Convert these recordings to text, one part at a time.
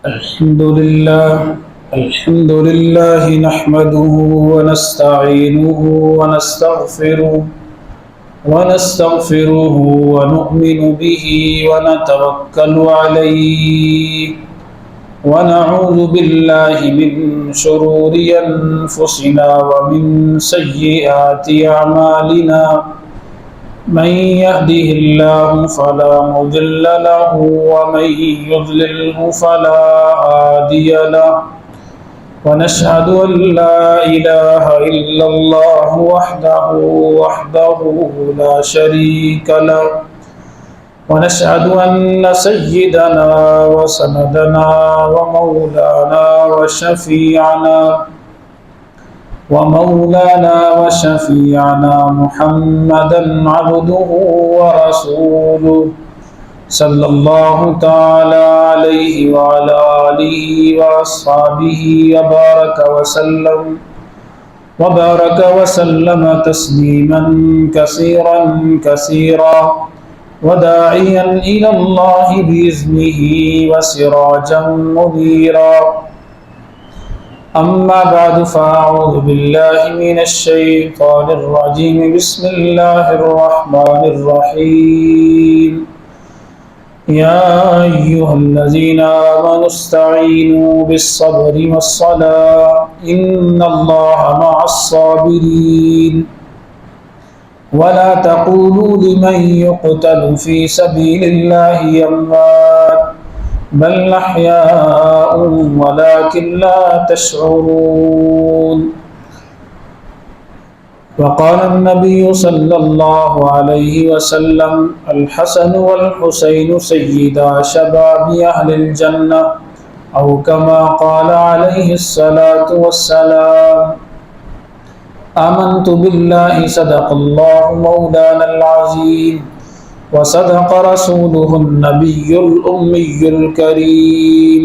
الحمد لله نحمده ونستعينه ونستغفره ونؤمن به ونتوكل عليه ونعوذ بالله من شرور أنفسنا ومن سيئات أعمالنا من يهده الله فلا مضل له ومن يضلله فلا هادي له ونشهد أن لا إله إلا الله وحده لا شريك له ونشهد أن سيدنا وسندنا ومولانا وشفيعنا محمدا عبده ورسوله صلى الله تعالى عليه وعلى آله وأصحابه وبارك وسلم تسليما كثيرا وداعيا إلى الله بإذنه وسراجا منيرا أما بعد فأعوذ بالله من الشيطان الرجيم بسم الله الرحمن الرحيم يا أيها الذين آمنوا استعينوا بالصبر والصلاة إن الله مع الصابرين ولا تقولوا لمن يقتل في سبيل الله أموات بل أحياء ولكن لا تشعرون وقال النبي صلى الله عليه وسلم الحسن والحسين سيدا شباب أهل الجنة أو كما قال عليه الصلاة والسلام آمنت بالله صدق الله مولانا العظيم وصدق رسوله النبي الأمي الكريم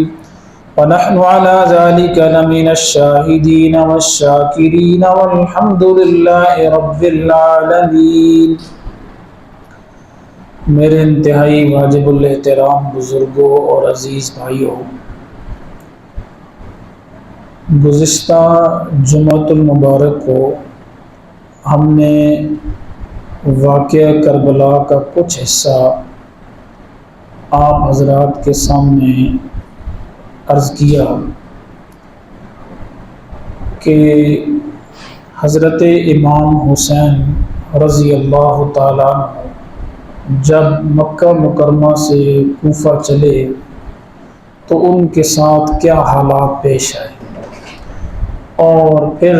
ونحن على ذلك لمن الشاهدين والشاكرين والحمد لله رب العالمين۔ میرے انتہائی واجب الاحترام بزرگوں اور عزیز بھائیوں، گزشتہ جمعۃ المبارک کو ہم نے واقعہ کربلا کا کچھ حصہ آپ حضرات کے سامنے عرض کیا کہ حضرت امام حسین رضی اللہ تعالیٰ عنہ جب مکہ مکرمہ سے کوفہ چلے تو ان کے ساتھ کیا حالات پیش آئے، اور پھر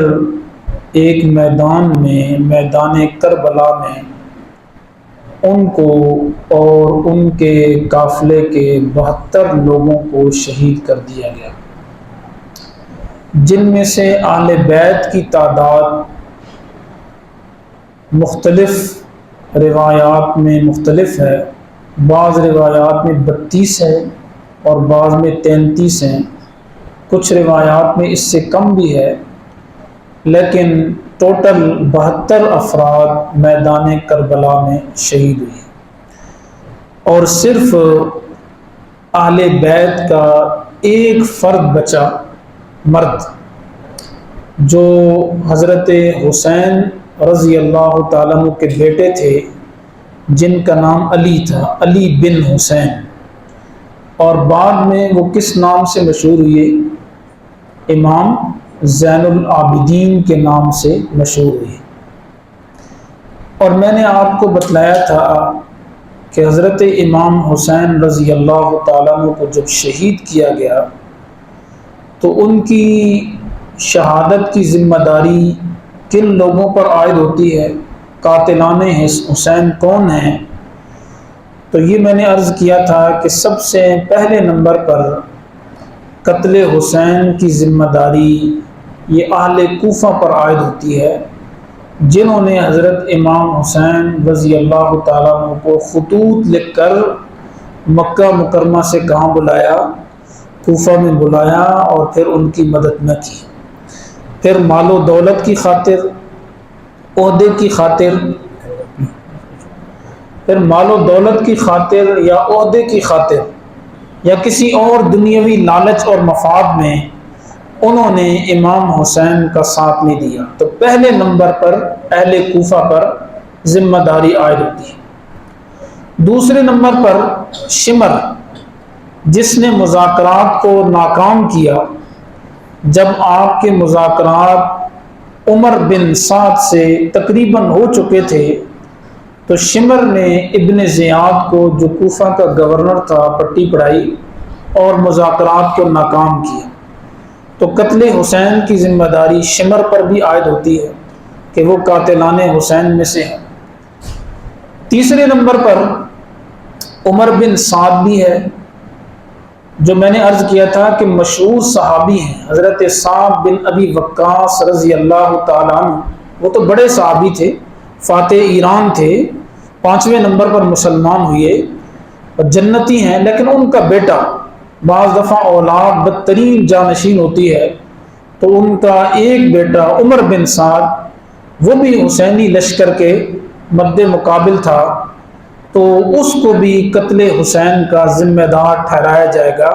ایک میدان کربلا میں ان کو اور ان کے قافلے کے 72 لوگوں کو شہید کر دیا گیا، جن میں سے اہل بیت کی تعداد مختلف روایات میں مختلف ہے۔ بعض روایات میں 32 ہے اور بعض میں 33 ہیں، کچھ روایات میں اس سے کم بھی ہے، لیکن ٹوٹل 72 افراد میدان کربلا میں شہید ہوئے، اور صرف اہل بیت کا ایک فرد بچا، مرد، جو حضرت حسین رضی اللہ تعالیٰ عنہ کے بیٹے تھے، جن کا نام علی تھا، علی بن حسین، اور بعد میں وہ کس نام سے مشہور ہوئے؟ امام زین العابدین کے نام سے مشہور ہوئی۔ اور میں نے آپ کو بتلایا تھا کہ حضرت امام حسین رضی اللہ تعالیٰ عنہ کو جب شہید کیا گیا تو ان کی شہادت کی ذمہ داری کن لوگوں پر عائد ہوتی ہے؟ قاتلان حسین کون ہیں؟ تو یہ میں نے عرض کیا تھا کہ سب سے پہلے نمبر پر قتل حسین کی ذمہ داری یہ اہل کوفہ پر عائد ہوتی ہے، جنہوں نے حضرت امام حسین رضی اللہ تعالیٰ عنہ کو خطوط لکھ کر مکہ مکرمہ سے کہاں بلایا؟ کوفہ میں بلایا، اور پھر ان کی مدد نہ کی۔ پھر مال و دولت کی خاطر، عہدے کی خاطر، پھر مال و دولت کی خاطر یا عہدے کی خاطر یا کسی اور دنیاوی لالچ اور مفاد میں انہوں نے امام حسین کا ساتھ نہیں دیا، تو پہلے نمبر پر اہل کوفہ پر ذمہ داری عائد ہوتی ہے۔ دوسرے نمبر پر شمر، جس نے مذاکرات کو ناکام کیا۔ جب آپ کے مذاکرات عمر بن سعد سے تقریباً ہو چکے تھے تو شمر نے ابن زیاد کو، جو کوفہ کا گورنر تھا، پٹی پڑھائی اور مذاکرات کو ناکام کیا۔ تو قتل حسین کی ذمہ داری شمر پر بھی عائد ہوتی ہے کہ وہ قاتلان حسین میں سے ہے۔ تیسرے نمبر پر عمر بن سعد بھی ہے، جو میں نے عرض کیا تھا کہ مشہور صحابی ہیں، حضرت سعد بن ابی وقاص رضی اللہ تعالیٰ عنہ۔ وہ تو بڑے صحابی تھے، فاتح ایران تھے، 5ویں نمبر پر مسلمان ہوئے اور جنتی ہیں، لیکن ان کا بیٹا، بعض دفعہ اولاد بدترین جانشین ہوتی ہے، تو ان کا ایک بیٹا عمر بن سعد، وہ بھی حسینی لشکر کے مد مقابل تھا، تو اس کو بھی قتل حسین کا ذمہ دار ٹھہرایا جائے گا،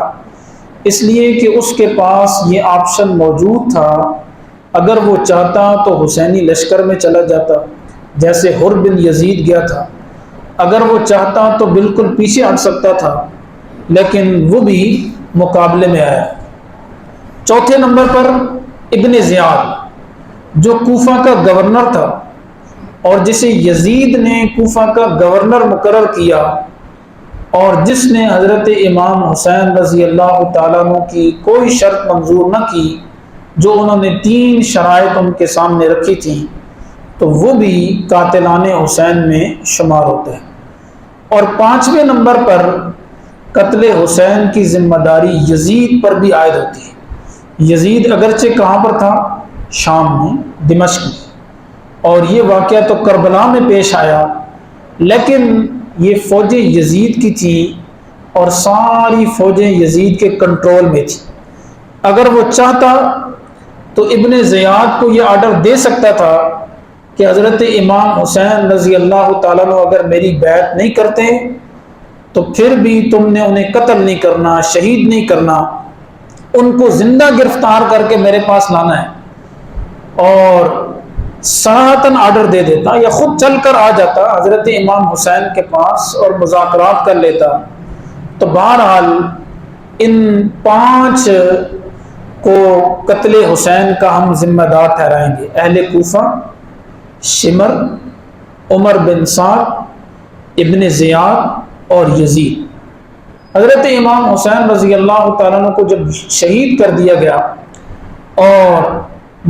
اس لیے کہ اس کے پاس یہ آپشن موجود تھا۔ اگر وہ چاہتا تو حسینی لشکر میں چلا جاتا، جیسے حر بن یزید گیا تھا۔ اگر وہ چاہتا تو بالکل پیچھے ہٹ سکتا تھا، لیکن وہ بھی مقابلے میں آیا۔ چوتھے نمبر پر ابن زیاد، جو کوفہ کا گورنر تھا اور جسے یزید نے کوفہ کا گورنر مقرر کیا، اور جس نے حضرت امام حسین رضی اللہ تعالیٰ عنہ کی کوئی شرط منظور نہ کی، جو انہوں نے 3 شرائط ان کے سامنے رکھی تھیں، تو وہ بھی قاتلان حسین میں شمار ہوتے ہیں۔ اور 5ویں نمبر پر قتل حسین کی ذمہ داری یزید پر بھی عائد ہوتی ہے۔ یزید اگرچہ کہاں پر تھا؟ شام میں، دمشق میں، اور یہ واقعہ تو کربلا میں پیش آیا، لیکن یہ فوجیں یزید کی تھی اور ساری فوجیں یزید کے کنٹرول میں تھی۔ اگر وہ چاہتا تو ابن زیاد کو یہ آرڈر دے سکتا تھا کہ حضرت امام حسین رضی اللہ تعالیٰ عنہ اگر میری بیعت نہیں کرتے تو پھر بھی تم نے انہیں قتل نہیں کرنا، شہید نہیں کرنا، ان کو زندہ گرفتار کر کے میرے پاس لانا ہے، اور صراحتاً آرڈر دے دیتا یا خود چل کر آ جاتا حضرت امام حسین کے پاس اور مذاکرات کر لیتا۔ تو بہرحال ان 5 کو قتل حسین کا ہم ذمہ دار ٹھہرائیں گے، اہل کوفہ، شمر، عمر بن سعد، ابن زیاد اور یزید۔ حضرت امام حسین رضی اللہ تعالیٰ عنہ کو جب شہید کر دیا گیا، اور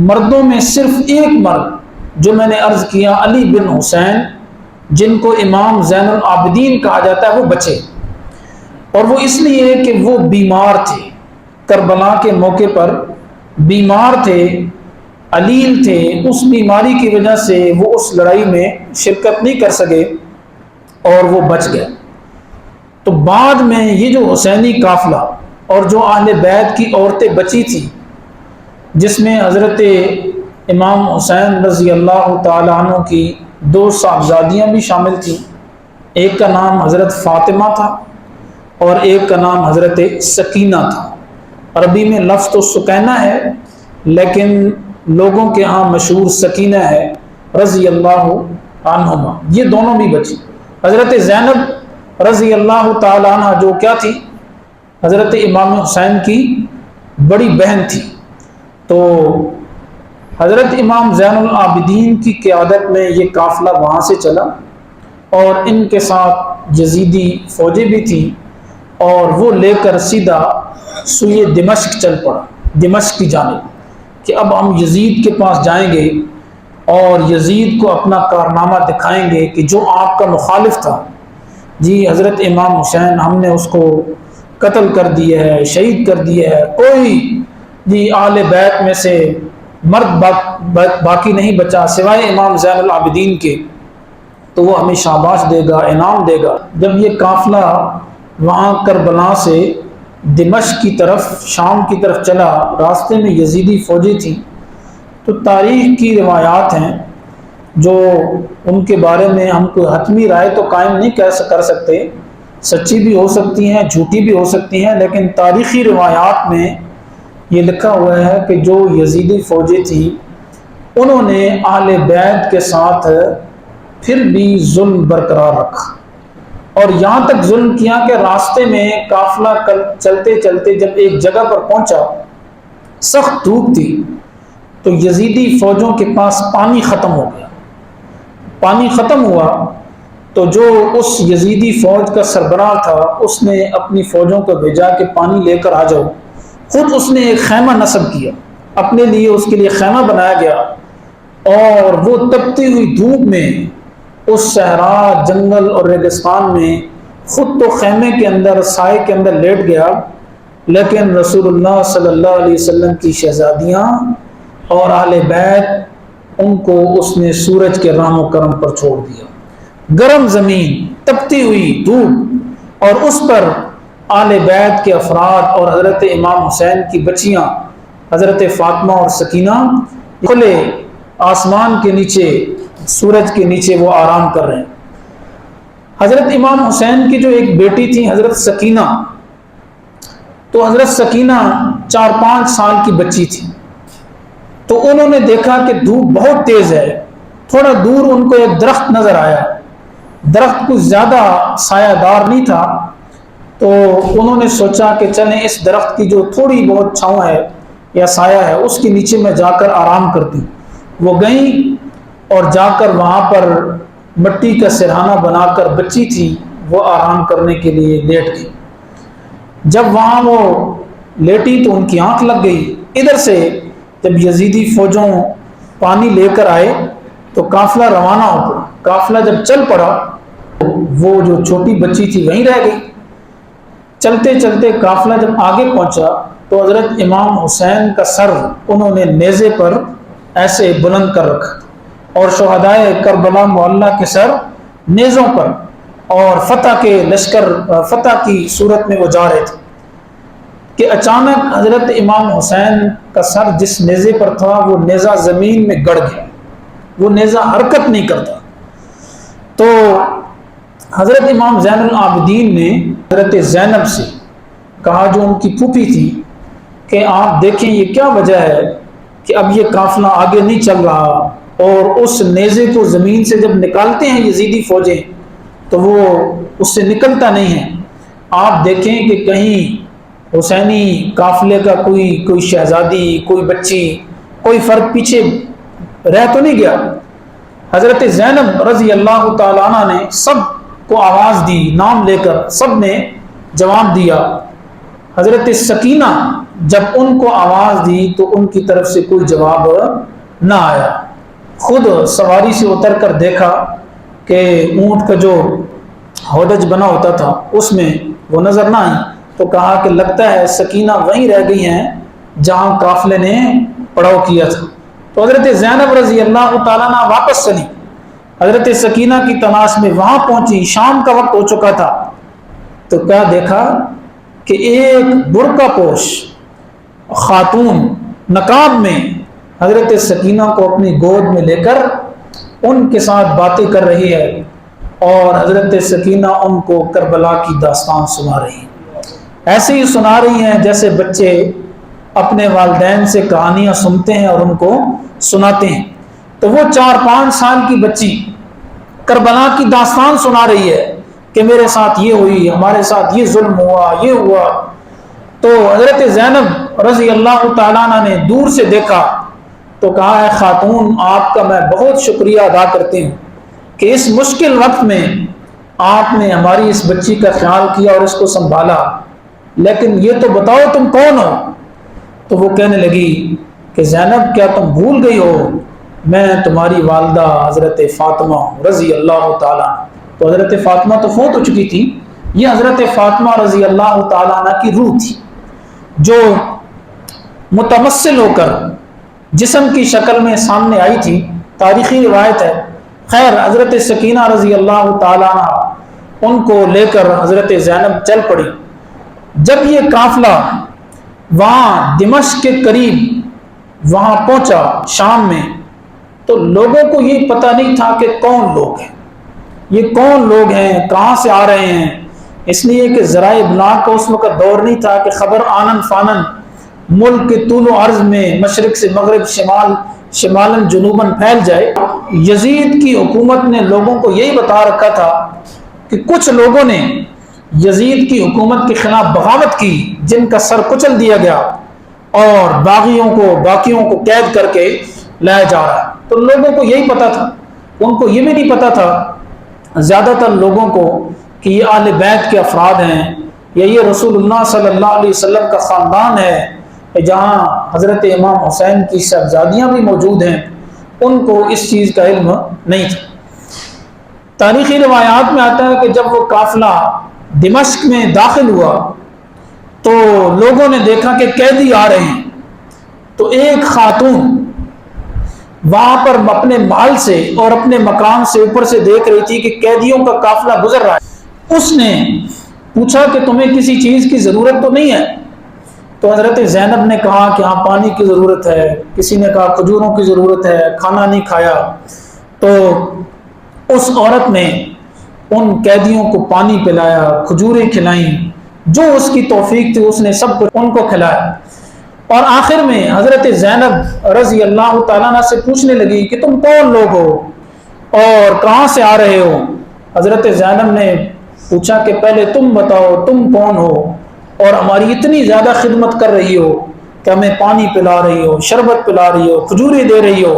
مردوں میں صرف ایک مرد، جو میں نے عرض کیا علی بن حسین، جن کو امام زین العابدین کہا جاتا ہے، وہ بچے، اور وہ اس لیے کہ وہ بیمار تھے، کربلا کے موقع پر بیمار تھے، علیل تھے، اس بیماری کی وجہ سے وہ اس لڑائی میں شرکت نہیں کر سکے اور وہ بچ گئے۔ تو بعد میں یہ جو حسینی قافلہ اور جو اہل بیت کی عورتیں بچی تھیں، جس میں حضرت امام حسین رضی اللہ تعالیٰ عنہ کی 2 صاحبزادیاں بھی شامل تھیں، ایک کا نام حضرت فاطمہ تھا اور ایک کا نام حضرت سکینہ تھا۔ عربی میں لفظ تو سکینہ ہے، لیکن لوگوں کے ہاں مشہور سکینہ ہے رضی اللہ عنہما۔ یہ دونوں بھی بچی۔ حضرت زینب رضی اللہ تعالیٰ عنہ، جو کیا تھی؟ حضرت امام حسین کی بڑی بہن تھی۔ تو حضرت امام زین العابدین کی قیادت میں یہ قافلہ وہاں سے چلا، اور ان کے ساتھ یزیدی فوجیں بھی تھیں، اور وہ لے کر سیدھا سوئے دمشق چل پڑا، دمشق کی جانب، کہ اب ہم یزید کے پاس جائیں گے اور یزید کو اپنا کارنامہ دکھائیں گے کہ جو آپ کا مخالف تھا، جی حضرت امام حسین ہم نے اس کو قتل کر دیا ہے، شہید کر دیا ہے، کوئی جی اہل بیت میں سے مرد باقی نہیں بچا سوائے امام زین العابدین کے، تو وہ ہمیں شاباش دے گا، انعام دے گا۔ جب یہ قافلہ وہاں کربلا سے دمشق کی طرف، شام کی طرف چلا، راستے میں یزیدی فوجیں تھیں، تو تاریخ کی روایات ہیں جو ان کے بارے میں ہم کوئی حتمی رائے تو قائم نہیں کر سکتے، سچی بھی ہو سکتی ہیں، جھوٹی بھی ہو سکتی ہیں، لیکن تاریخی روایات میں یہ لکھا ہوا ہے کہ جو یزیدی فوجیں تھیں انہوں نے اہل بیت کے ساتھ پھر بھی ظلم برقرار رکھا، اور یہاں تک ظلم کیا کہ راستے میں قافلہ چلتے چلتے جب ایک جگہ پر پہنچا، سخت دھوپ تھی، تو یزیدی فوجوں کے پاس پانی ختم ہو گیا۔ پانی ختم ہوا تو جو اس یزیدی فوج کا سربراہ تھا اس نے اپنی فوجوں کو بھیجا کہ پانی لے کر آ جاؤ۔ خود اس نے ایک خیمہ نصب کیا، اپنے لیے اس کے لیے خیمہ بنایا گیا، اور وہ تپتی ہوئی دھوپ میں اس صحرا، جنگل اور ریگستان میں خود تو خیمے کے اندر، سائے کے اندر لیٹ گیا، لیکن رسول اللہ صلی اللہ علیہ وسلم کی شہزادیاں اور اہل بیت، ان کو اس نے سورج کے رحم و کرم پر چھوڑ دیا۔ گرم زمین، تپتی ہوئی دھوپ، اور اس پر اہل بیت کے افراد اور حضرت امام حسین کی بچیاں حضرت فاطمہ اور سکینہ کھلے آسمان کے نیچے، سورج کے نیچے وہ آرام کر رہے ہیں۔ حضرت امام حسین کی جو ایک بیٹی تھی حضرت سکینہ، تو حضرت سکینہ 4-5 سال کی بچی تھی، تو انہوں نے دیکھا کہ دھوپ بہت تیز ہے، تھوڑا دور ان کو ایک درخت نظر آیا، درخت کچھ زیادہ سایہ دار نہیں تھا، تو انہوں نے سوچا کہ چلیں اس درخت کی جو تھوڑی بہت چھاؤں ہے یا سایہ ہے اس کے نیچے میں جا کر آرام کرتی۔ وہ گئیں اور جا کر وہاں پر مٹی کا سرہانہ بنا کر، بچی تھی وہ آرام کرنے کے لیے لیٹ گئی۔ جب وہاں وہ لیٹی تو ان کی آنکھ لگ گئی۔ ادھر سے جب یزیدی فوجوں پانی لے کر آئے تو قافلہ روانہ ہو پڑا۔ قافلہ جب چل پڑا، وہ جو چھوٹی بچی تھی وہیں رہ گئی۔ چلتے چلتے قافلہ جب آگے پہنچا تو حضرت امام حسین کا سر انہوں نے نیزے پر ایسے بلند کر رکھا، اور شہدائے کربلا معلیٰ کے سر نیزوں پر، اور فتح کے لشکر، فتح کی صورت میں وہ جا رہے تھے کہ اچانک حضرت امام حسین کا سر جس نیزے پر تھا وہ نیزہ زمین میں گڑ گیا، وہ نیزہ حرکت نہیں کرتا۔ تو حضرت امام زین العابدین نے حضرت زینب سے کہا، جو ان کی پھوپھی تھی، کہ آپ دیکھیں یہ کیا وجہ ہے کہ اب یہ قافلہ آگے نہیں چل رہا، اور اس نیزے کو زمین سے جب نکالتے ہیں یزیدی فوجیں تو وہ اس سے نکلتا نہیں ہے، آپ دیکھیں کہ کہیں حسینی قافلے کا کوئی شہزادی، کوئی بچی، کوئی فرد پیچھے رہ تو نہیں گیا۔ حضرت زینب رضی اللہ تعالیٰ عنہ نے سب کو آواز دی، نام لے کر سب نے جواب دیا۔ حضرت سکینہ جب ان کو آواز دی تو ان کی طرف سے کوئی جواب نہ آیا۔ خود سواری سے اتر کر دیکھا کہ اونٹ کا جو ہودج بنا ہوتا تھا اس میں وہ نظر نہ آئی، تو کہا کہ لگتا ہے سکینہ وہیں رہ گئی ہیں جہاں قافلے نے پڑاؤ کیا تھا۔ تو حضرت زینب رضی اللہ تعالیٰ عنہ واپس چلی، حضرت سکینہ کی تلاش میں وہاں پہنچی، شام کا وقت ہو چکا تھا، تو کیا دیکھا کہ ایک برقع پوش خاتون نقاب میں حضرت سکینہ کو اپنی گود میں لے کر ان کے ساتھ باتیں کر رہی ہے، اور حضرت سکینہ ان کو کربلا کی داستان سنا رہی ہیں۔ ایسے ہی سنا رہی ہیں جیسے بچے اپنے والدین سے کہانیاں سنتے ہیں اور ان کو سناتے ہیں۔ تو وہ 4-5 سال کی بچی کربلا کی داستان سنا رہی ہے کہ میرے ساتھ یہ ہوئی، ہمارے ساتھ یہ ظلم ہوا، یہ ہوا۔ تو حضرت زینب رضی اللہ تعالیٰ عنہ نے دور سے دیکھا تو کہا، اے خاتون، آپ کا میں بہت شکریہ ادا کرتی ہوں کہ اس مشکل وقت میں آپ نے ہماری اس بچی کا خیال کیا اور اس کو سنبھالا، لیکن یہ تو بتاؤ تم کون ہو؟ تو وہ کہنے لگی کہ زینب، کیا تم بھول گئی ہو میں تمہاری والدہ حضرت فاطمہ رضی اللہ تعالیٰ۔ تو حضرت فاطمہ تو فوت ہو چکی تھی، یہ حضرت فاطمہ رضی اللہ تعالیٰ عنہ کی روح تھی جو متمثل ہو کر جسم کی شکل میں سامنے آئی تھی، تاریخی روایت ہے۔ خیر، حضرت سکینہ رضی اللہ تعالیٰ عنہ ان کو لے کر حضرت زینب چل پڑی۔ جب یہ قافلہ وہاں دمشق کے قریب وہاں پہنچا شام میں، تو لوگوں کو یہ پتہ نہیں تھا کہ کون لوگ ہیں، یہ کون لوگ ہیں، کہاں سے آ رہے ہیں، اس لیے کہ ذرائع ابلاغ کا اس وقت دور نہیں تھا کہ خبر آنن فانن ملک کے طول و عرض میں مشرق سے مغرب شمالاً جنوباً پھیل جائے۔ یزید کی حکومت نے لوگوں کو یہی بتا رکھا تھا کہ کچھ لوگوں نے یزید کی حکومت کے خلاف بغاوت کی، جن کا سر کچل دیا گیا اور باقیوں کو قید کر کے لایا جا رہا ہے۔ تو لوگوں کو یہی پتا تھا، ان کو یہ بھی نہیں پتا تھا زیادہ تر لوگوں کو کہ یہ اہل بیت کے افراد ہیں یا یہ رسول اللہ صلی اللہ علیہ وسلم کا خاندان ہے، جہاں حضرت امام حسین کی صاحبزادیاں بھی موجود ہیں، ان کو اس چیز کا علم نہیں تھا۔ تاریخی روایات میں آتا ہے کہ جب وہ قافلہ دمشق میں داخل ہوا تو لوگوں نے دیکھا کہ قیدی آ رہے ہیں، تو ایک خاتون وہاں پر اپنے محل سے اور اپنے مکان سے اوپر سے دیکھ رہی تھی کہ قیدیوں کا قافلہ گزر رہا ہے۔ اس نے پوچھا کہ تمہیں کسی چیز کی ضرورت تو نہیں ہے؟ تو حضرت زینب نے کہا کہ ہاں پانی کی ضرورت ہے، کسی نے کہا کھجوروں کی ضرورت ہے، کھانا نہیں کھایا۔ تو اس عورت نے ان قیدیوں کو پانی پلایا، کھجوریں کھلائیں، جو اس کی توفیق تھی اس نے سب کچھ ان کو کھلایا۔ اور آخر میں حضرت زینب رضی اللہ تعالیٰ عنہ سے پوچھنے لگی کہ تم کون لوگ ہو اور کہاں سے آ رہے ہو؟ حضرت زینب نے پوچھا کہ پہلے تم بتاؤ تم کون ہو اور ہماری اتنی زیادہ خدمت کر رہی ہو کہ ہمیں پانی پلا رہی ہو، شربت پلا رہی ہو، کھجوریں دے رہی ہو،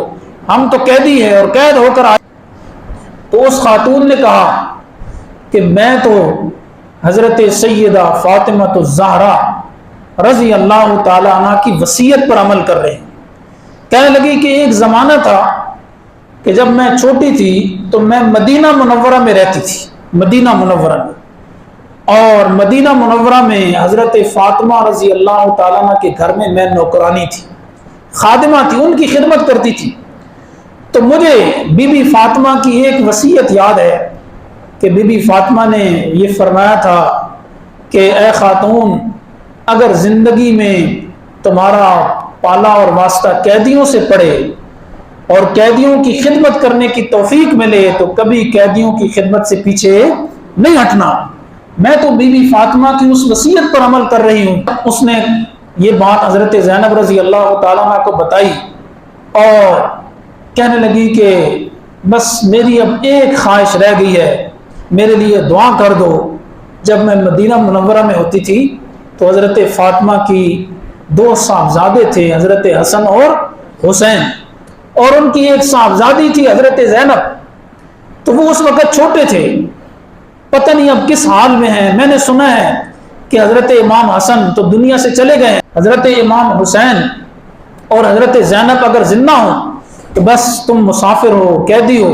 ہم تو قیدی ہیں اور قید ہو کر آئے۔ تو اس خاتون نے کہا کہ میں تو حضرت سیدہ فاطمہ الزہرا رضی اللہ تعالی عنہ کی وصیت پر عمل کر رہے ہیں۔ کہنے لگی کہ ایک زمانہ تھا کہ جب میں چھوٹی تھی تو میں مدینہ منورہ میں رہتی تھی، مدینہ منورہ میں، اور مدینہ منورہ میں حضرت فاطمہ رضی اللہ تعالیٰ عنہ کے گھر میں میں نوکرانی تھی، خادمہ تھی، ان کی خدمت کرتی تھی۔ تو مجھے بی بی فاطمہ کی ایک وصیت یاد ہے کہ بی بی فاطمہ نے یہ فرمایا تھا کہ اے خاتون، اگر زندگی میں تمہارا پالا اور واسطہ قیدیوں سے پڑے اور قیدیوں کی خدمت کرنے کی توفیق ملے تو کبھی قیدیوں کی خدمت سے پیچھے نہیں ہٹنا۔ میں تو بی بی فاطمہ کی اس وصیت پر عمل کر رہی ہوں۔ اس نے یہ بات حضرت زینب رضی اللہ تعالیٰ عنہ کو بتائی اور کہنے لگی کہ بس میری اب ایک خواہش رہ گئی ہے، میرے لیے دعا کر دو۔ جب میں مدینہ منورہ میں ہوتی تھی تو حضرت فاطمہ کی دو صاحبزادے تھے، حضرت حسن اور حسین، اور ان کی ایک صاحبزادی تھی حضرت زینب۔ تو وہ اس وقت چھوٹے تھے، پتہ نہیں اب کس حال میں ہیں۔ میں نے سنا ہے کہ حضرت امام حسن تو دنیا سے چلے گئے ہیں، حضرت امام حسین اور حضرت زینب اگر زندہ ہوں تو بس تم مسافر ہو، قیدی ہو،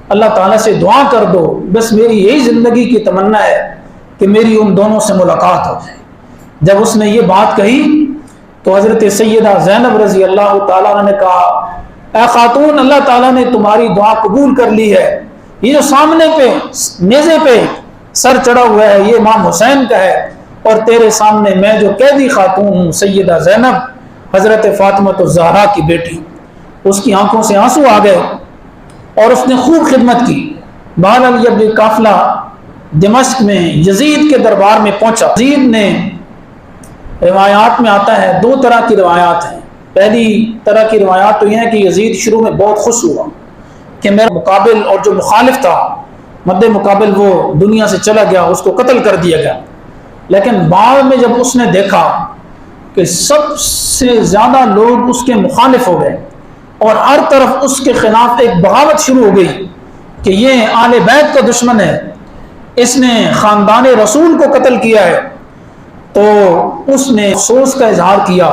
اللہ تعالیٰ سے دعا کر دو، بس میری یہی زندگی کی تمنا ہے کہ میری ان دونوں سے ملاقات ہو جائے۔ جب اس نے یہ بات کہی تو حضرت سیدہ زینب رضی اللہ تعالیٰ عنہ نے کہا اے خاتون، اللہ تعالیٰ نے تمہاری دعا قبول کر لی ہے، یہ جو سامنے پہ نیزے پہ سر چڑھا ہوا ہے یہ امام حسین کا ہے، اور تیرے سامنے میں جو قیدی خاتون ہوں سیدہ زینب حضرت فاطمہ الزہرا کی بیٹی۔ اس کی آنکھوں سے آنسو آ گئے اور اس نے خوب خدمت کی۔ بہرحال جب یہ قافلہ دمشق میں یزید کے دربار میں پہنچا، یزید نے، روایات میں آتا ہے دو طرح کی روایات ہیں۔ پہلی طرح کی روایات تو یہ ہے کہ یزید شروع میں بہت خوش ہوا کہ میرا مقابل اور جو مخالف تھا مد مقابل وہ دنیا سے چلا گیا، اس کو قتل کر دیا گیا۔ لیکن بعد میں جب اس نے دیکھا کہ سب سے زیادہ لوگ اس کے مخالف ہو گئے اور ہر طرف اس کے خلاف ایک بغاوت شروع ہو گئی کہ یہ آل بیت کا دشمن ہے، اس نے خاندان رسول کو قتل کیا ہے، تو اس نے افسوس کا اظہار کیا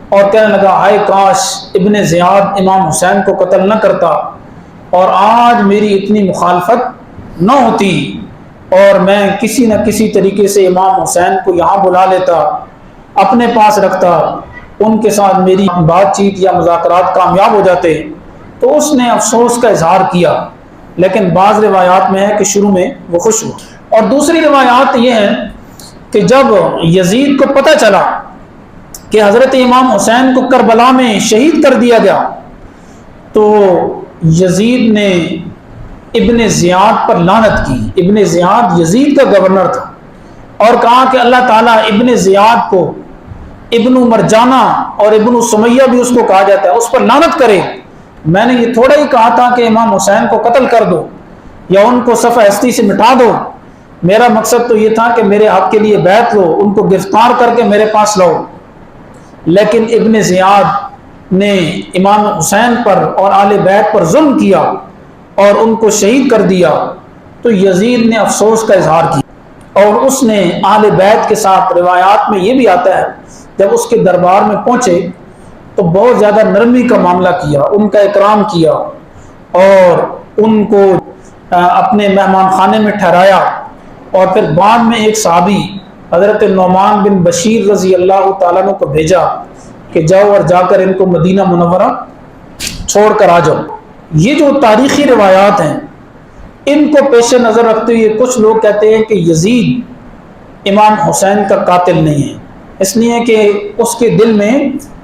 اور کہنے لگا ہائے کاش ابن زیاد امام حسین کو قتل نہ کرتا اور آج میری اتنی مخالفت نہ ہوتی اور میں کسی نہ کسی طریقے سے امام حسین کو یہاں بلا لیتا، اپنے پاس رکھتا، ان کے ساتھ میری بات چیت یا مذاکرات کامیاب ہو جاتے۔ تو اس نے افسوس کا اظہار کیا، لیکن بعض روایات میں ہے کہ شروع میں وہ خوش ہوا۔ اور دوسری روایات یہ ہے کہ جب یزید کو پتہ چلا کہ حضرت امام حسین کو کربلا میں شہید کر دیا گیا تو یزید نے ابن زیاد پر لعنت کی۔ ابن زیاد یزید کا گورنر تھا، اور کہا کہ اللہ تعالیٰ ابن زیاد کو ابن مرجانہ اور ابن سمیہ بھی اس کو کہا جاتا ہے، اس پر لعنت کرے۔ میں نے یہ تھوڑا ہی کہا تھا کہ امام حسین کو قتل کر دو یا ان کو صفحہ ہستی سے مٹا دو، میرا مقصد تو یہ تھا کہ میرے حق کے لیے بیعت لو، ان کو گرفتار کر کے میرے پاس لاؤ۔ لیکن ابن زیاد نے امام حسین پر اور آل بیت پر ظلم کیا اور ان کو شہید کر دیا، تو یزید نے افسوس کا اظہار کیا، اور اس نے آل بیت کے ساتھ روایات میں یہ بھی آتا ہے جب اس کے دربار میں پہنچے تو بہت زیادہ نرمی کا معاملہ کیا، ان کا اکرام کیا اور ان کو اپنے مہمان خانے میں ٹھہرایا، اور پھر بعد میں ایک صحابی حضرت نعمان بن بشیر رضی اللہ تعالیٰ عنہ کو بھیجا کہ جاؤ اور جا کر ان کو مدینہ منورہ چھوڑ کر آ جاؤ۔ یہ جو تاریخی روایات ہیں ان کو پیش نظر رکھتے ہوئے کچھ لوگ کہتے ہیں کہ یزید امام حسین کا قاتل نہیں ہے، اس لیے کہ اس کے دل میں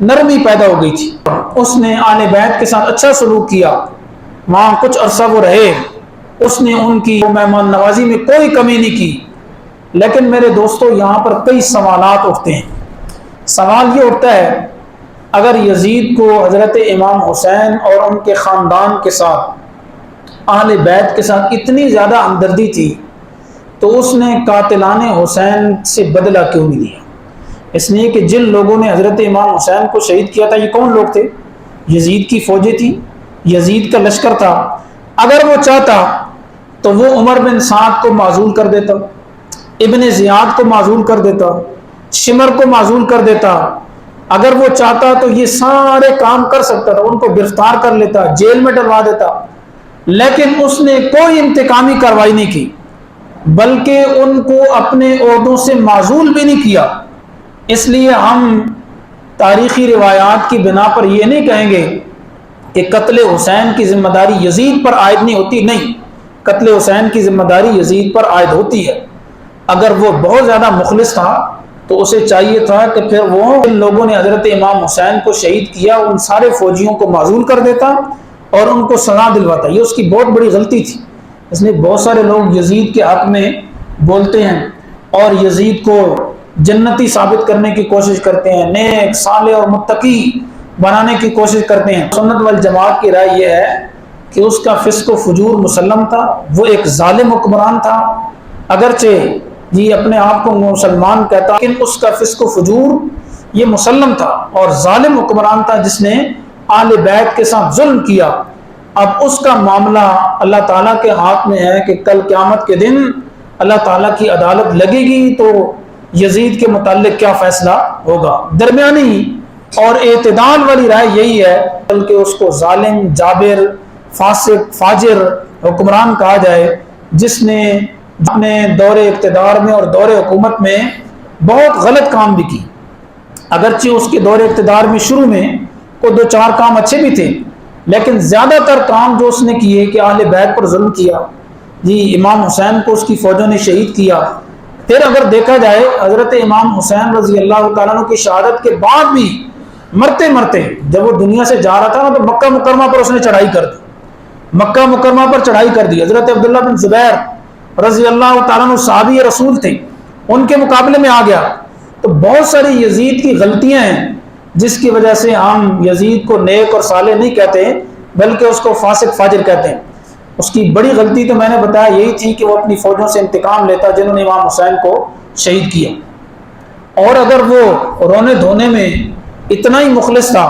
نرمی پیدا ہو گئی تھی، اس نے آل بیت کے ساتھ اچھا سلوک کیا، وہاں کچھ عرصہ وہ رہے، اس نے ان کی مہمان نوازی میں کوئی کمی نہیں کی۔ لیکن میرے دوستو یہاں پر کئی سوالات اٹھتے ہیں۔ سوال یہ اٹھتا ہے اگر یزید کو حضرت امام حسین اور ان کے خاندان کے ساتھ اہل بیت کے ساتھ اتنی زیادہ ہمدردی تھی تو اس نے قاتلان حسین سے بدلہ کیوں نہیں لیا؟ اس لیے کہ جن لوگوں نے حضرت امام حسین کو شہید کیا تھا یہ کون لوگ تھے؟ یزید کی فوجیں تھیں، یزید کا لشکر تھا۔ اگر وہ چاہتا تو وہ عمر بن سعد کو معزول کر دیتا، ابن زیاد کو معزول کر دیتا، شمر کو معزول کر دیتا، اگر وہ چاہتا تو یہ سارے کام کر سکتا تھا، ان کو گرفتار کر لیتا، جیل میں ڈلوا دیتا، لیکن اس نے کوئی انتقامی کارروائی نہیں کی، بلکہ ان کو اپنے عہدوں سے معزول بھی نہیں کیا۔ اس لیے ہم تاریخی روایات کی بنا پر یہ نہیں کہیں گے کہ قتل حسین کی ذمہ داری یزید پر عائد نہیں ہوتی، نہیں، قتل حسین کی ذمہ داری یزید پر عائد ہوتی ہے۔ اگر وہ بہت زیادہ مخلص تھا تو اسے چاہیے تھا کہ پھر وہ ان لوگوں نے حضرت امام حسین کو شہید کیا ان سارے فوجیوں کو معزول کر دیتا اور ان کو سزا دلواتا۔ یہ اس کی بہت بڑی غلطی تھی۔ اس لیے بہت سارے لوگ یزید کے حق میں بولتے ہیں اور یزید کو جنتی ثابت کرنے کی کوشش کرتے ہیں، نیک صالح اور متقی بنانے کی کوشش کرتے ہیں۔ سنت والجماعت کی رائے یہ ہے کہ اس کا فسق و فجور مسلم تھا، وہ ایک ظالم حکمران تھا، اگرچہ یہ اپنے آپ کو مسلمان کہتا لیکن اس کا فسق و فجور یہ مسلم تھا اور ظالم حکمران تھا جس نے آل بیت کے ساتھ ظلم کیا۔ اب اس کا معاملہ اللہ تعالیٰ کے ہاتھ میں ہے کہ کل قیامت کے دن اللہ تعالیٰ کی عدالت لگے گی تو یزید کے متعلق کیا فیصلہ ہوگا۔ درمیانی اور اعتدال والی رائے یہی ہے بلکہ اس کو ظالم، جابر، فاسق، فاجر حکمران کہا جائے جس نے اپنے دور اقتدار میں اور دور حکومت میں بہت غلط کام بھی کی۔ اگرچہ اس کے دور اقتدار میں شروع میں کوئی دو چار کام اچھے بھی تھے، لیکن زیادہ تر کام جو اس نے کیے کہ اہل بیت پر ظلم کیا، جی امام حسین کو اس کی فوجوں نے شہید کیا۔ پھر اگر دیکھا جائے حضرت امام حسین رضی اللہ تعالیٰ عنہ کی شہادت کے بعد بھی مرتے مرتے جب وہ دنیا سے جا رہا تھا نا تو مکہ مکرمہ پر اس نے چڑھائی کر دی، مکہ مکرمہ پر چڑھائی کر دی۔ حضرت عبداللہ بن زبیر رضی اللہ تعالیٰ عنہ صحابی رسول تھے، ان کے مقابلے میں آ گیا۔ تو بہت ساری یزید کی غلطیاں ہیں جس کی وجہ سے ہم یزید کو نیک اور صالح نہیں کہتے بلکہ اس کو فاسق فاجر کہتے ہیں۔ اس کی بڑی غلطی تو میں نے بتایا یہی تھی کہ وہ اپنی فوجوں سے انتقام لیتا جنہوں نے امام حسین کو شہید کیا، اور اگر وہ رونے دھونے میں اتنا ہی مخلص تھا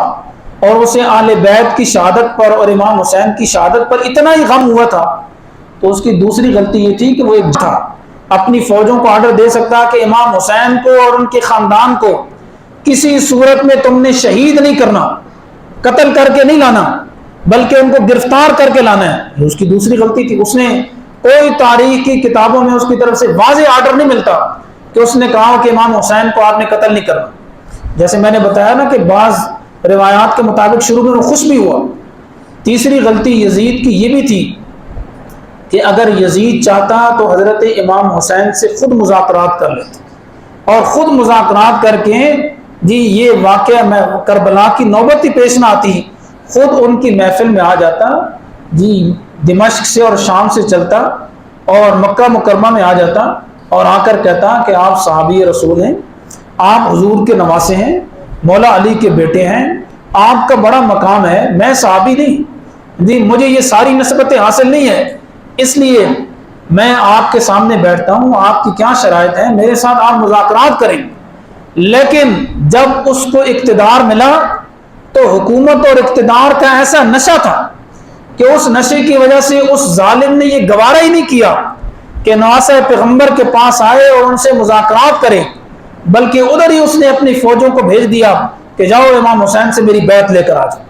اور اسے آل بیت کی شہادت پر اور امام حسین کی شہادت پر اتنا ہی غم ہوا تھا تو اس کی دوسری غلطی یہ تھی کہ وہ ایک تھا اپنی فوجوں کو آرڈر دے سکتا کہ امام حسین کو اور ان کے خاندان کو کسی صورت میں تم نے شہید نہیں کرنا، قتل کر کے نہیں لانا بلکہ ان کو گرفتار کر کے لانا ہے۔ یہ اس کی دوسری غلطی تھی۔ اس نے کوئی تاریخ کی کتابوں میں اس کی طرف سے واضح آرڈر نہیں ملتا کہ اس نے کہا کہ امام حسین کو آپ نے قتل نہیں کرنا۔ جیسے میں نے بتایا نا کہ بعض روایات کے مطابق شروع میں وہ خوش بھی ہوا۔ تیسری غلطی یزید کی یہ بھی تھی کہ اگر یزید چاہتا تو حضرت امام حسین سے خود مذاکرات کر لیتا اور خود مذاکرات کر کے جی یہ واقعہ کربلا کی نوبت ہی پیش نہ آتی، خود ان کی محفل میں آ جاتا، جی دمشق سے اور شام سے چلتا اور مکہ مکرمہ میں آ جاتا اور آ کر کہتا کہ آپ صحابی رسول ہیں، آپ حضور کے نواسے ہیں، مولا علی کے بیٹے ہیں، آپ کا بڑا مقام ہے، میں صحابی نہیں جی، مجھے یہ ساری نسبتیں حاصل نہیں ہے، اس لیے میں آپ کے سامنے بیٹھتا ہوں، آپ کی کیا شرائط ہے، میرے ساتھ آپ مذاکرات کریں۔ لیکن جب اس کو اقتدار ملا تو حکومت اور اقتدار کا ایسا نشہ تھا کہ اس نشے کی وجہ سے اس ظالم نے یہ گوارا ہی نہیں کیا کہ نواسہ پیغمبر کے پاس آئے اور ان سے مذاکرات کرے، بلکہ ادھر ہی اس نے اپنی فوجوں کو بھیج دیا کہ جاؤ امام حسین سے میری بیعت لے کر آ جاؤ۔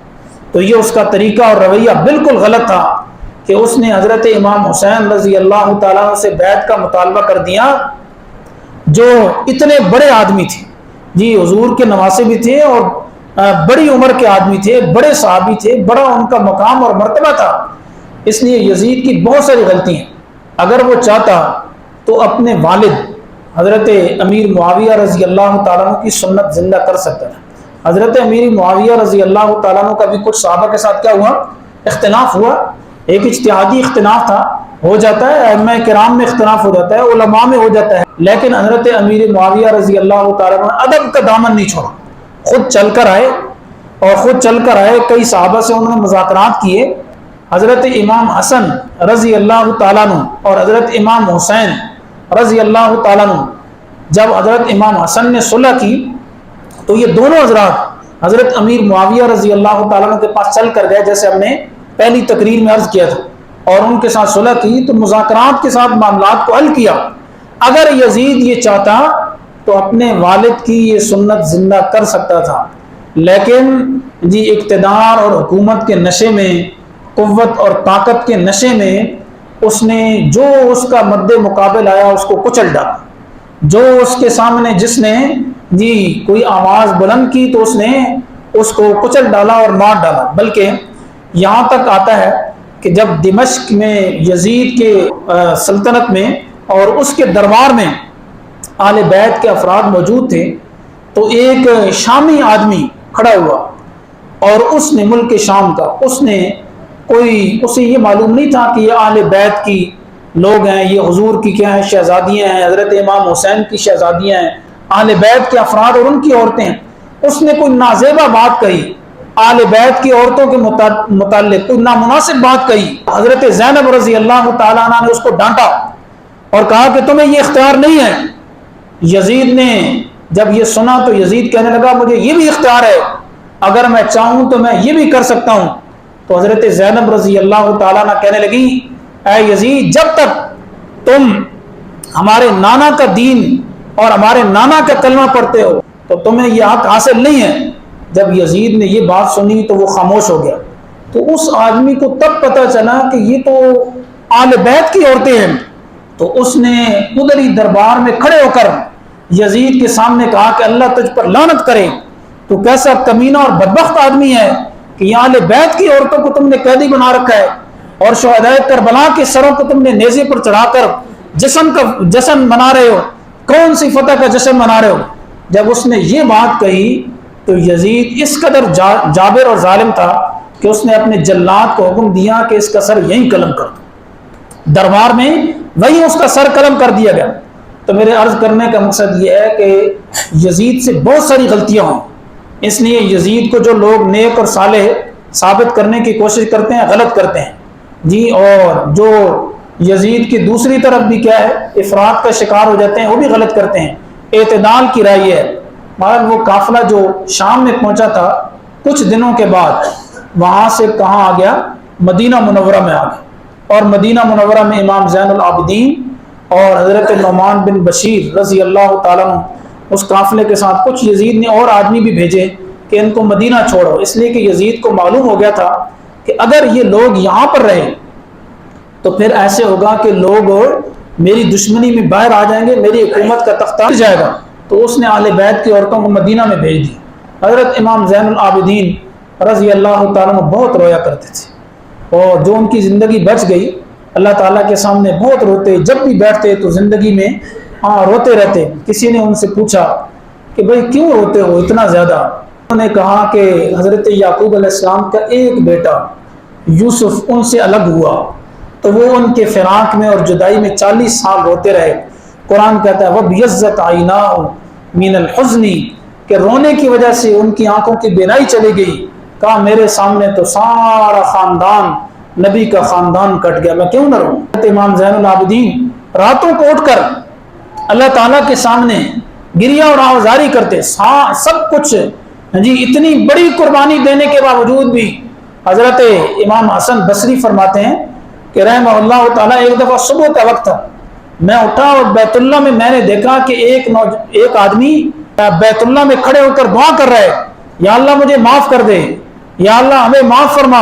تو یہ اس کا طریقہ اور رویہ بالکل غلط تھا کہ اس نے حضرت امام حسین رضی اللہ تعالیٰ عنہ سے بیعت کا مطالبہ کر دیا، جو اتنے بڑے آدمی تھے جی، حضور کے نواسے بھی تھے اور بڑی عمر کے آدمی تھے، بڑے صحابی تھے، بڑا ان کا مقام اور مرتبہ تھا۔ اس لیے یزید کی بہت ساری غلطی ہیں، اگر وہ چاہتا تو اپنے والد حضرت امیر معاویہ رضی اللہ تعالیٰ عنہ کی سنت زندہ کر سکتا تھا۔ حضرت امیر معاویہ رضی اللہ تعالیٰ عنہ کا بھی کچھ صحابہ کے ساتھ کیا ہوا، اختلاف ہوا، ایک اجتہادی اختلاف تھا، ہو جاتا ہے، ائمہ کرام میں اختلاف ہو جاتا ہے، علماء میں ہو جاتا ہے، لیکن حضرت امیر معاویہ رضی اللہ تعالیٰ عنہ ادب کا دامن نہیں چھوڑا، خود چل کر آئے، اور خود چل کر آئے، کئی صحابہ سے انہوں نے مذاکرات کیے۔ حضرت امام حسن رضی اللہ تعالیٰ عنہ اور حضرت امام حسین رضی اللہ تعالیٰ عنہ، جب حضرت امام حسن نے صلح کی تو یہ دونوں حضرات حضرت امیر معاویہ رضی اللہ تعالیٰ عنہ کے پاس چل کر گئے، جیسے ہم نے پہلی تقریر میں عرض کیا تھا، اور ان کے ساتھ صلح کی، تو مذاکرات کے ساتھ معاملات کو حل کیا۔ اگر یزید یہ چاہتا تو اپنے والد کی یہ سنت زندہ کر سکتا تھا، لیکن جی اقتدار اور حکومت کے نشے میں، قوت اور طاقت کے نشے میں، اس نے جو اس کا مد مقابل آیا اس کو کچل ڈالا، جو اس کے سامنے جس نے جی کوئی آواز بلند کی تو اس نے اس کو کچل ڈالا اور مار ڈالا۔ بلکہ یہاں تک آتا ہے کہ جب دمشق میں یزید کے سلطنت میں اور اس کے دربار میں آل بیت کے افراد موجود تھے، تو ایک شامی آدمی کھڑا ہوا، اور اس نے ملک شام کا، اسے یہ معلوم نہیں تھا کہ یہ آل بیت کی لوگ ہیں، یہ حضور کی کیا ہیں، شہزادیاں ہیں، حضرت امام حسین کی شہزادیاں ہیں، آل بیت کے افراد اور ان کی عورتیں ہیں۔ اس نے کوئی نازیبہ بات کہی، آل بیت کی عورتوں کے متعلق کوئی نامناسب بات کہی، حضرت زینب رضی اللہ تعالیٰ عنہ نے اس کو ڈانٹا اور کہا کہ تمہیں یہ اختیار نہیں ہے۔ یزید نے جب یہ سنا تو یزید کہنے لگا مجھے یہ بھی اختیار ہے، اگر میں چاہوں تو میں یہ بھی کر سکتا ہوں۔ تو حضرت زینب رضی اللہ تعالیٰ عنہ کہنے لگی اے یزید، جب تک تم ہمارے نانا کا دین اور ہمارے نانا کا کلمہ پڑھتے ہو تو تمہیں یہ حق حاصل نہیں ہے۔ جب یزید نے یہ بات سنی تو وہ خاموش ہو گیا۔ تو اس آدمی کو تب پتہ چلا کہ یہ تو آل بیت کی عورتیں ہیں، تو اس نے ادھر ہی دربار میں کھڑے ہو کر یزید کے سامنے کہا کہ اللہ تجھ پر لعنت کرے، تو کیسا کمینہ اور بدبخت آدمی ہے کہ یہ آل بیت کی عورتوں کو تم نے قیدی بنا رکھا ہے، اور شہدائے کربلا کے سروں کو تم نے نیزے پر چڑھا کر جشن منا رہے ہو، کون سی فتح کا جشن منا رہے ہو۔ جب اس نے یہ بات کہی تو یزید اس قدر جابر اور ظالم تھا کہ اس نے اپنے جلاد کو حکم دیا کہ اس کا سر یہیں قلم کر دو۔ دربار میں وہیں اس کا سر قلم کر دیا گیا۔ تو میرے عرض کرنے کا مقصد یہ ہے کہ یزید سے بہت ساری غلطیاں ہوں، اس لیے یزید کو جو لوگ نیک اور صالح ثابت کرنے کی کوشش کرتے ہیں غلط کرتے ہیں جی، اور جو یزید کی دوسری طرف بھی کیا ہے افراط کا شکار ہو جاتے ہیں وہ بھی غلط کرتے ہیں۔ اعتدال کی رائے ہے، مگر وہ قافلہ جو شام میں پہنچا تھا کچھ دنوں کے بعد وہاں سے کہاں آ گیا، مدینہ منورہ میں آ گیا، اور مدینہ منورہ میں امام زین العابدین اور حضرت نعمان بن بشیر رضی اللہ تعالیٰ عنہ اس قافلے کے ساتھ کچھ یزید نے اور آدمی بھی بھیجے کہ ان کو مدینہ چھوڑو، اس لیے کہ یزید کو معلوم ہو گیا تھا کہ اگر یہ لوگ یہاں پر رہے تو پھر ایسے ہوگا کہ لوگ میری دشمنی میں باہر آ جائیں گے، میری حکومت کا تختہ گر جائے گا۔ تو اس نے اہل بیت کی عورتوں کو مدینہ میں بھیج دی۔ حضرت امام زین العابدین رضی اللہ تعالیٰ عنہ بہت رویا کرتے تھے، اور جو ان کی زندگی بچ گئی اللہ تعالیٰ کے سامنے بہت روتے، جب بھی بیٹھتے تو زندگی میں روتے رہتے۔ کسی نے ان سے پوچھا کہ بھئی کیوں روتے ہو اتنا زیادہ؟ انہوں نے کہا کہ حضرت یعقوب علیہ السلام کا ایک بیٹا یوسف ان سے الگ ہوا، تو وہ ان کے فراق میں اور جدائی میں 40 سال روتے رہے، قرآن کہتا ہے وَبْيَضَّتْ عَيْنَاهُ مِنَ الْحُزْنِ کہ رونے کی وجہ سے ان کی آنکھوں کی بینائی چلی گئی. کہا میرے سامنے تو سارا خاندان نبی کا خاندان کٹ گیا, میں کیوں نہ رہوں. امام زین العابدین راتوں کو اٹھ کر اللہ تعالیٰ کے سامنے گریہ اور آوازاری کرتے, سب کچھ جی اتنی بڑی قربانی دینے کے باوجود بھی. حضرت امام حسن بصری فرماتے ہیں کہ رحمہ اللہ تعالیٰ ایک دفعہ صبح کا وقت تھا, میں اٹھا اور بیت اللہ میں میں نے دیکھا کہ ایک آدمی بیت اللہ میں کھڑے ہو کر دعا کر رہا ہے, یا اللہ مجھے معاف کر دے, یا اللہ ہمیں معاف فرما,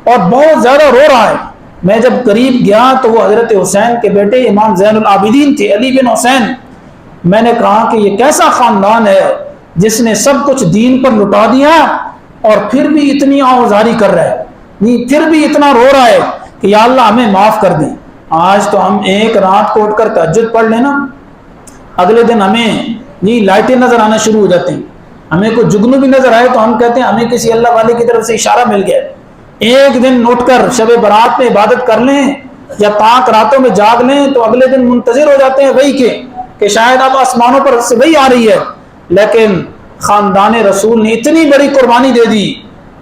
اور بہت زیادہ رو رہا ہے. میں جب قریب گیا تو وہ حضرت حسین کے بیٹے امام زین العابدین تھے, علی بن حسین. میں نے کہا کہ یہ کیسا خاندان ہے جس نے سب کچھ دین پر لٹا دیا اور پھر بھی اتنی آوازاری کر رہا ہے, پھر بھی اتنا رو رہا ہے کہ یا اللہ ہمیں معاف کر دیں. آج تو ہم ایک رات کو اٹھ کر تہجد پڑھ لینا, اگلے دن ہمیں لائٹیں نظر آنا شروع ہو جاتی ہیں, ہمیں کوئی جگنو بھی نظر آئے تو ہم کہتے ہیں ہمیں کسی اللہ والے کی طرف سے اشارہ مل گیا. ایک دن اٹھ کر شب برات میں عبادت کر لیں یا پاک راتوں میں جاگ لیں تو اگلے دن منتظر ہو جاتے ہیں وہی کہ شاید اب آسمانوں پر سے وہی آ رہی ہے. لیکن خاندان رسول نے اتنی بڑی قربانی دے دی,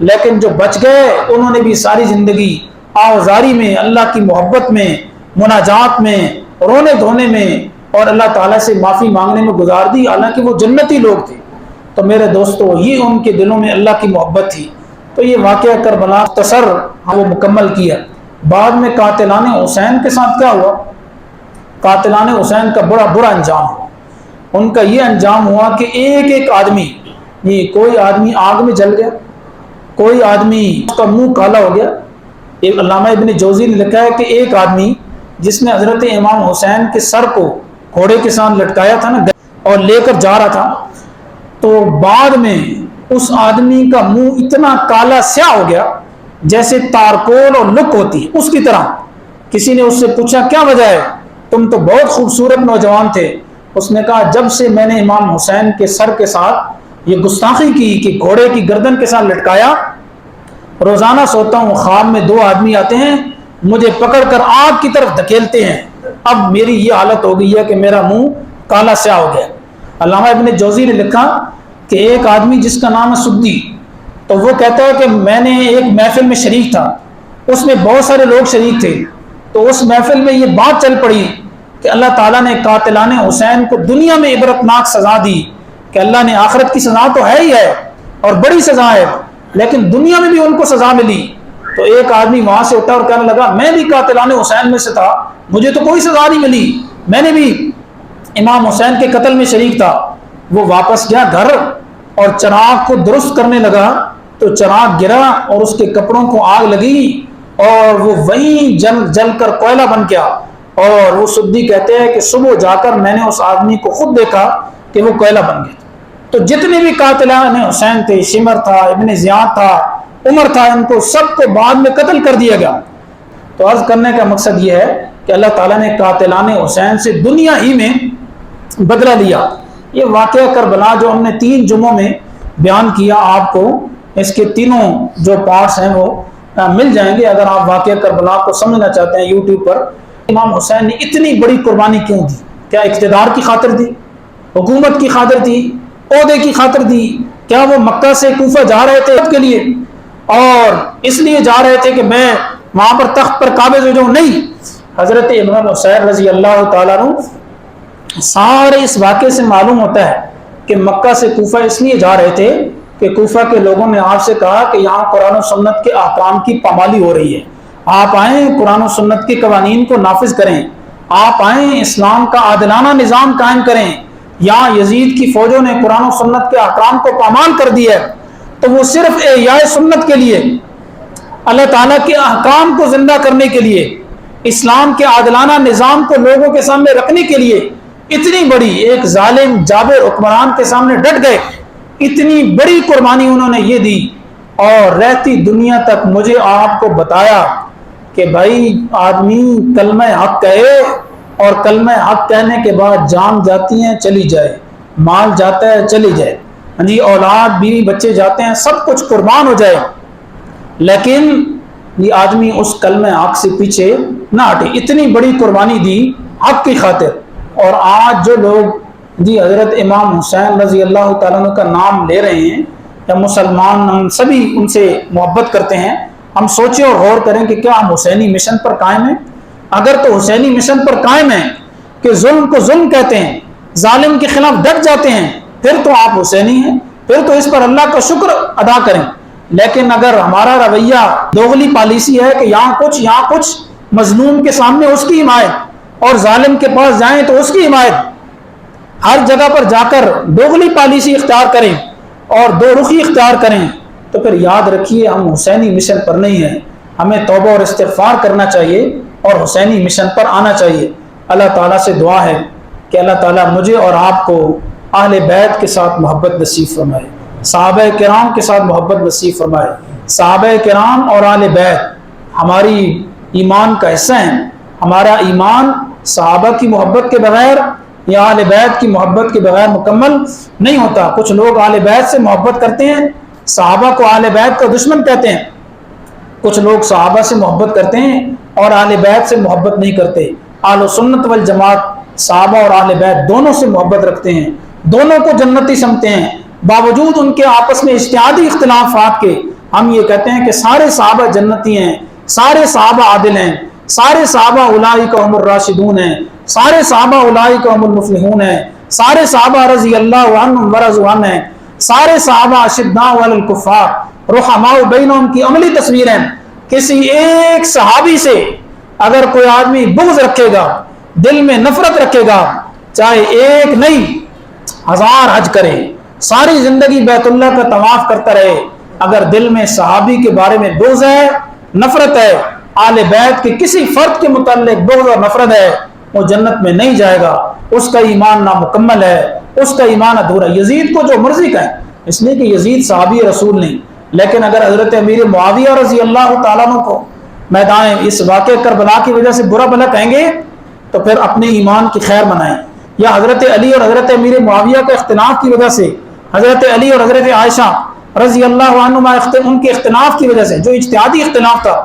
لیکن جو بچ گئے انہوں نے بھی ساری زندگی آوازاری میں, اللہ کی محبت میں, مناجات میں, رونے دھونے میں اور اللہ تعالیٰ سے معافی مانگنے میں گزار دی, حالانکہ وہ جنتی لوگ تھے. تو میرے دوستو یہ ان کے دلوں میں اللہ کی محبت تھی. تو یہ واقعہ کربلا مختصر وہ مکمل کیا. بعد میں قاتلان حسین کے ساتھ کیا ہوا؟ قاتلان حسین کا بڑا برا انجام ہوا. ان کا یہ انجام ہوا کہ ایک ایک آدمی, کوئی آدمی آگ میں جل گیا, کوئی آدمی اس کا منہ کالا ہو گیا. ایک علامہ ابن جوزی نے لکھا ہے کہ ایک آدمی جس نے حضرت امام حسین کے سر کو گھوڑے کے ساتھ لٹکایا تھا نا اور لے کر جا رہا تھا, تو بعد میں اس آدمی کا منہ اتنا کالا سیاہ ہو گیا جیسے تارکول اور لک ہوتی اس کی طرح. کسی نے اس سے پوچھا کیا وجہ ہے, تم تو بہت خوبصورت نوجوان تھے. اس نے کہا جب سے میں نے امام حسین کے سر کے ساتھ یہ گستاخی کی کہ گھوڑے کی گردن کے ساتھ لٹکایا, روزانہ سوتا ہوں خواب میں دو آدمی آتے ہیں مجھے پکڑ کر آگ کی طرف دھکیلتے ہیں. اب میری یہ حالت ہو گئی ہے کہ میرا منہ کالا سیاہ ہو گیا. علامہ ابن جوزی نے لکھا کہ ایک آدمی جس کا نام ہے سدی, تو وہ کہتا ہے کہ میں نے ایک محفل میں شریک تھا, اس میں بہت سارے لوگ شریک تھے. تو اس محفل میں یہ بات چل پڑی کہ اللہ تعالیٰ نے قاتلان حسین کو دنیا میں عبرتناک سزا دی, کہ اللہ نے آخرت کی سزا تو ہے ہی ہے اور بڑی سزا ہے, لیکن دنیا میں بھی ان کو سزا ملی. تو ایک آدمی وہاں سے اٹھا اور کہنے لگا میں بھی قاتلان حسین میں سے تھا, مجھے تو کوئی سزا نہیں ملی, میں نے بھی امام حسین کے قتل میں شریک تھا. وہ واپس گیا گھر اور چراغ کو درست کرنے لگا تو چراغ گرا اور اس کے کپڑوں کو آگ لگی اور وہ وہیں جل کر کوئلہ بن گیا. اور وہ سدی کہتے ہیں کہ صبح جا کر میں نے اس آدمی کو خود دیکھا کہ وہ کوئلہ بن گیا. تو جتنے بھی قاتلان حسین تھے, شمر تھا, ابن زیاد تھا, عمر تھا, ان کو سب کو بعد میں قتل کر دیا گیا. تو عرض کرنے کا مقصد یہ ہے کہ اللہ تعالیٰ نے قاتلان حسین سے دنیا ہی میں بدلہ لیا. یہ واقعہ کربلا جو ہم نے 3 جمعوں میں بیان کیا آپ کو, اس کے تینوں جو پارٹس ہیں وہ مل جائیں گے اگر آپ واقعہ کربلا کو سمجھنا چاہتے ہیں یوٹیوب پر. امام حسین نے اتنی بڑی قربانی کیوں دی؟ کیا اقتدار کی خاطر دی, حکومت کی خاطر دی, عہدے کی خاطر دی؟ کیا وہ مکہ سے کوفہ جا رہے تھے کے لیے اور اس لیے جا رہے تھے کہ میں وہاں پر تخت پر قابض ہو جاؤں؟ نہیں. حضرت امام حسین رضی اللہ تعالیٰ عنہ سارے اس واقعے سے معلوم ہوتا ہے کہ مکہ سے کوفہ اس لیے جا رہے تھے کہ کوفہ کے لوگوں نے آپ سے کہا کہ یہاں قرآن و سنت کے احکام کی پامالی ہو رہی ہے, آپ آئیں قرآن و سنت کے قوانین کو نافذ کریں, آپ آئیں اسلام کا عادلانہ نظام قائم کریں. یہاں یزید کی فوجوں نے قرآن و سنت کے احکام کو پامال کر دیا ہے, تو وہ صرف احیاء سنت کے لیے, اللہ تعالیٰ کے احکام کو زندہ کرنے کے لیے, اسلام کے عادلانہ نظام کو لوگوں کے سامنے رکھنے کے لیے اتنی بڑی ایک ظالم جابر حکمران کے سامنے ڈٹ گئے. اتنی بڑی قربانی انہوں نے یہ دی اور رہتی دنیا تک مجھے آپ کو بتایا کہ بھائی آدمی کلمہ حق کہے اور کلمہ حق کہنے کے بعد جان جاتی ہیں چلی جائے, مال جاتا ہے چلی جائے, اولاد بیوی بچے جاتے ہیں, سب کچھ قربان ہو جائے, لیکن یہ آدمی اس کلمہ حق سے پیچھے نہ ہٹے. اتنی بڑی قربانی دی حق کی خاطر اور آج جو لوگ جی حضرت امام حسین رضی اللہ تعالیٰ عنہ کا نام لے رہے ہیں، یا مسلمان ہم سبھی ان سے محبت کرتے ہیں، ہم سوچیں اور غور کریں کہ کیا ہم حسینی مشن پر قائم ہیں؟ اگر تو حسینی مشن پر قائم ہیں کہ ظلم کو ظلم کہتے ہیں، ظالم کے خلاف ڈٹ جاتے ہیں، پھر تو آپ حسینی ہیں، پھر تو اس پر اللہ کا شکر ادا کریں۔ لیکن اگر ہمارا رویہ دوغلی پالیسی ہے کہ یہاں کچھ مظلوم کے سامنے اس کی حمایت اور ظالم کے پاس جائیں تو اس کی حمایت، ہر جگہ پر جا کر دوغلی پالیسی اختیار کریں اور دو رخی اختیار کریں، تو پھر یاد رکھیے ہم حسینی مشن پر نہیں ہیں۔ ہمیں توبہ اور استغفار کرنا چاہیے اور حسینی مشن پر آنا چاہیے۔ اللہ تعالیٰ سے دعا ہے کہ اللہ تعالیٰ مجھے اور آپ کو اہل بیت کے ساتھ محبت نصیب فرمائے، صحابہ کرام کے ساتھ محبت نصیب فرمائے۔ صحابہ کرام اور اہل بیت ہماری ایمان کا حصہ ہیں۔ ہمارا ایمان صحابہ کی محبت کے بغیر یا اہل بیت کی محبت کے بغیر مکمل نہیں ہوتا۔ کچھ لوگ اہل بیت سے محبت کرتے ہیں، صحابہ کو اہل بیت کا دشمن کہتے ہیں۔ کچھ لوگ صحابہ سے محبت کرتے ہیں اور اہل بیت سے محبت نہیں کرتے۔ اہل سنت والجماعت صحابہ اور اہل بیت دونوں سے محبت رکھتے ہیں، دونوں کو جنتی سمجھتے ہیں، باوجود ان کے آپس میں اجتہادی اختلافات کے ہم یہ کہتے ہیں کہ سارے صحابہ جنتی ہیں، سارے صحابہ عادل ہیں، سارے صحابہ اولئک هم الراشدون ہیں، سارے صحابہ اولئک هم المفلحون ہیں، سارے صحابہ رضی اللہ عنہم ورضوا عنہ ہیں، سارے صحابہ اشداء علی الکفار رحماء بینہم کی عملی تصویر ہیں۔ کسی ایک صحابی سے اگر کوئی آدمی بغض رکھے گا، دل میں نفرت رکھے گا، چاہے ایک نہیں 1000 حج کرے، ساری زندگی بیت اللہ کا طواف کرتا رہے، اگر دل میں صحابی کے بارے میں بغض ہے، نفرت ہے، آل بیت کے کسی فرد کے متعلق بغض اور نفرت ہے، وہ جنت میں نہیں جائے گا، اس کا ایمان نامکمل ہے، اس کا ایمان ادھورا۔ یزید کو جو مرضی کہیں، اس لیے کہ یزید صحابی رسول نہیں، لیکن اگر حضرت امیر معاویہ رضی اللہ تعالیٰ عنہ کو میدان اس واقعہ کربلا کی وجہ سے برا بھلا کہیں گے تو پھر اپنے ایمان کی خیر منائیں۔ یا حضرت علی اور حضرت امیر معاویہ کے اختلاف کی وجہ سے، حضرت علی اور حضرت عائشہ رضی اللہ عنہما ان کے اختلاف کی وجہ سے، جو اجتہادی اختلاف تھا،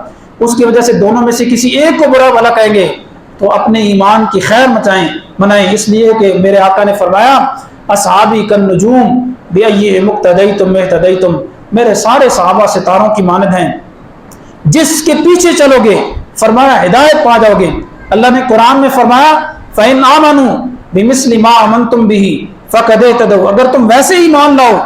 اس کی وجہ سے دونوں میں سے کسی ایک کو برا بھلا کہیں گے تو اپنے ایمان کی خیر منائیں، اس لیے کہ میرے آقا نے فرمایا اصحابی کالنجوم بأیہم اقتدیتم اہتدیتم، میرے سارے صحابہ ستاروں کی مانند ہیں، جس کے پیچھے چلو گے فرمایا ہدایت پا جاؤ گے۔ اللہ نے قرآن میں فرمایا فَإِنْ آمَنُوا بِمِثْلِ مَا آمَنْتُمْ بِهِ فَقَدْ اهْتَدَوْا، اگر تم ویسے ایمان لاؤ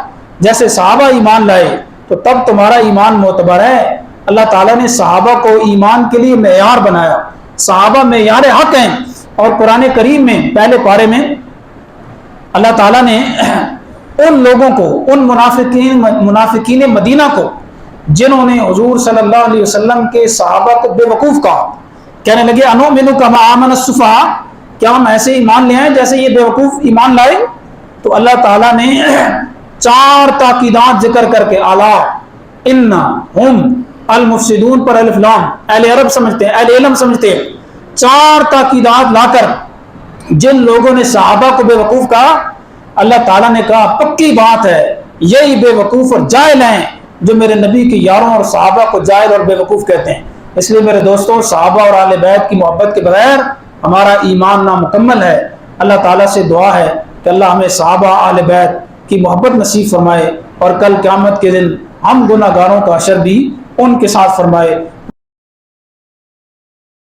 جیسے صحابہ ایمان لائے تو تب تمہارا ایمان معتبر ہے۔ اللہ تعالیٰ نے صحابہ کو ایمان کے لیے معیار بنایا، صحابہ معیار حق ہیں، اور قرآن کریم میں پہلے پارے میں اللہ تعالیٰ نے ان لوگوں کو، ان منافقین مدینہ کو جنہوں نے حضور صلی اللہ علیہ وسلم کے صحابہ کو بے وقوف کہا، کہنے لگے انؤمن کما آمن السفہاء، کیا ہم ایسے ایمان لے آئیں جیسے یہ بے وقوف ایمان لائے؟ تو اللہ تعالیٰ نے 4 تاکیدات ذکر کر کے اعلیٰ ان ہم المفسدون پر الف لام، اہل عرب سمجھتے ہیں، اہل علم سمجھتے ہیں، 4 تاکیدات لا کر جن لوگوں نے صحابہ کو بے وقوف کہا، اللہ تعالیٰ نے کہا پکی بات ہے یہی بے وقوف اور جاہل ہیں جو میرے نبی کے یاروں اور صحابہ کو جاہل اور بے وقوف کہتے ہیں۔ اس لیے میرے دوستوں، صحابہ اور اہل بیت کی محبت کے بغیر ہمارا ایمان نامکمل ہے۔ اللہ تعالیٰ سے دعا ہے کہ اللہ ہمیں صحابہ اہل بیت کی محبت نصیب فرمائے اور کل قیامت کے دن ہم گناہ گاروں کا حشر بھی ان کے ساتھ فرمائے۔